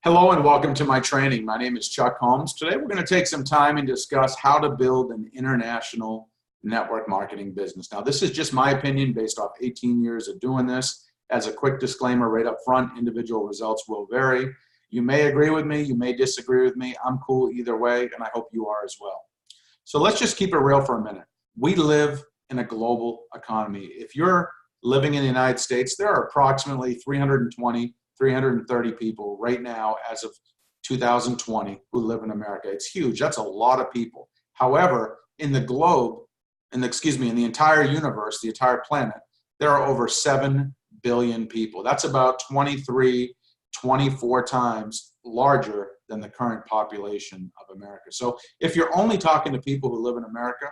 Hello and welcome to my training. My name is Chuck Holmes. Today we're going to take some time and discuss how to build an international network marketing business. Now, this is just my opinion based off 18 years of doing this. As a quick disclaimer right up front, individual results will vary. You may agree with me, you may disagree with me. I'm cool either way, and I hope you are as well. So let's just keep it real for a minute. We live in a global economy. If you're living in the United States, there are approximately 330 people right now as of 2020 who live in America. It's huge. That's a lot of people. However, in the globe, in the entire universe, the entire planet, there are over 7 billion people. That's about 23, 24 times larger than the current population of America. So if you're only talking to people who live in America,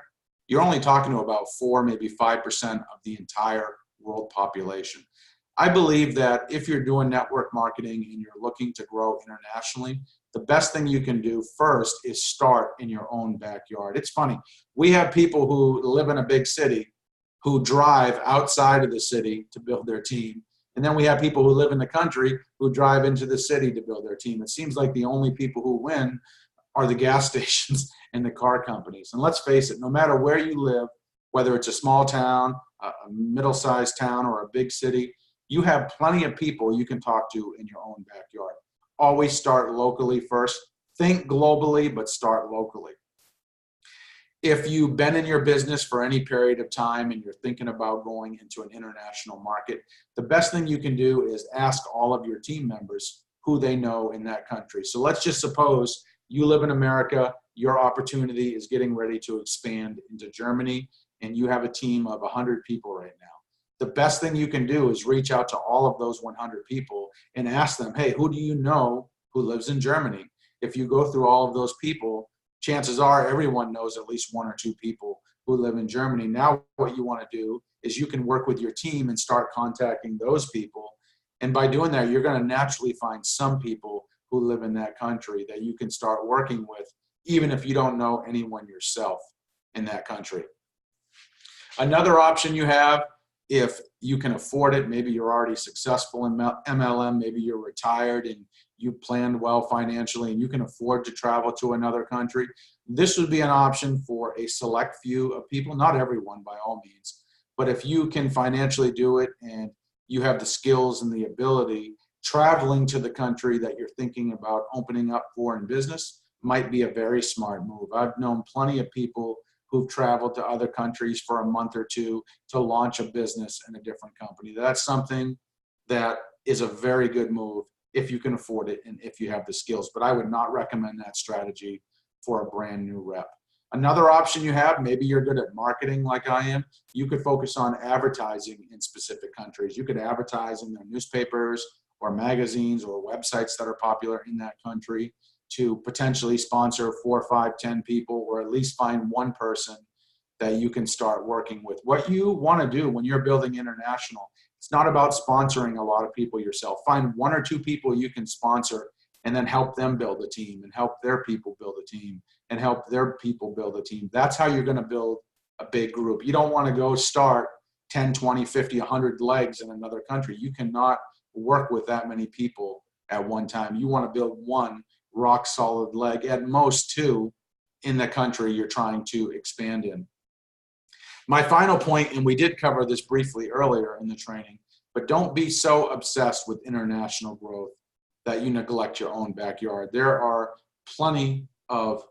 you're only talking to about 4, maybe 5% of the entire world population. I believe that if you're doing network marketing and you're looking to grow internationally, the best thing you can do first is start in your own backyard. It's funny. We have people who live in a big city who drive outside of the city to build their team. And then we have people who live in the country who drive into the city to build their team. It seems like the only people who win are the gas stations and the car companies. And let's face it, no matter where you live, whether it's a small town, a middle-sized town, or a big city, you have plenty of people you can talk to in your own backyard. Always start locally first. Think globally, but start locally. If you've been in your business for any period of time and you're thinking about going into an international market, the best thing you can do is ask all of your team members who they know in that country. So let's just suppose you live in America, your opportunity is getting ready to expand into Germany, and you have a team of 100 people right now. The best thing you can do is reach out to all of those 100 people and ask them, hey, who do you know who lives in Germany? If you go through all of those people, chances are everyone knows at least 1 or 2 people who live in Germany. Now what you want to do is you can work with your team and start contacting those people. And by doing that, you're going to naturally find some people who live in that country that you can start working with, even if you don't know anyone yourself in that country. Another option you have, if you can afford it, maybe you're already successful in MLM, maybe you're retired and you planned well financially and you can afford to travel to another country, this would be an option for a select few of people, not everyone by all means, but if you can financially do it and you have the skills and the ability, traveling to the country that you're thinking about opening up for in business might be a very smart move. I've known plenty of people who've traveled to other countries for a month or two to launch a business in a different company. That's something that is a very good move if you can afford it and if you have the skills. But I would not recommend that strategy for a brand new rep. Another option you have, maybe you're good at marketing like I am, you could focus on advertising in specific countries. You could advertise in their newspapers or magazines or websites that are popular in that country to potentially sponsor 4, 5, 10 people, or at least find one person that you can start working with. What you want to do when you're building international, it's not about sponsoring a lot of people yourself. Find 1 or 2 people you can sponsor and then help them build a team and help their people build a team and help their people build a team. That's how you're going to build a big group. You don't want to go start 10, 20, 50, 100 legs in another country. You cannot work with that many people at one time. You want to build one rock solid leg, at most 2, in the country you're trying to expand in. My final point, and we did cover this briefly earlier in the training, but don't be so obsessed with international growth that you neglect your own backyard. There are plenty of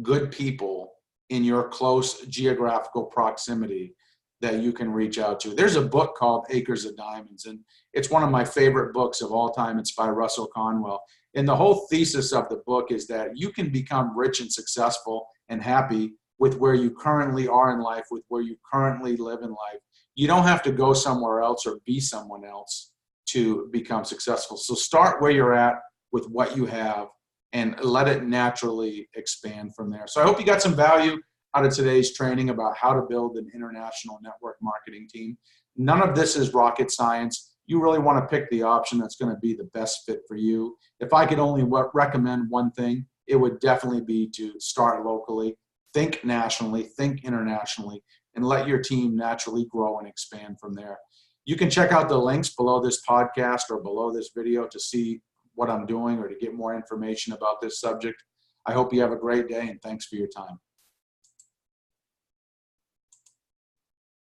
good people in your close geographical proximity that you can reach out to. There's a book called Acres of Diamonds, and it's one of my favorite books of all time. It's by Russell Conwell. And the whole thesis of the book is that you can become rich and successful and happy with where you currently are in life, with where you currently live in life. You don't have to go somewhere else or be someone else to become successful. So start where you're at with what you have and let it naturally expand from there. So I hope you got some value out of today's training about how to build an international network marketing team. None of this is rocket science. You really want to pick the option that's going to be the best fit for you. If I could only recommend one thing, it would definitely be to start locally, think nationally, think internationally, and let your team naturally grow and expand from there. You can check out the links below this podcast or below this video to see what I'm doing or to get more information about this subject. I hope you have a great day, and thanks for your time.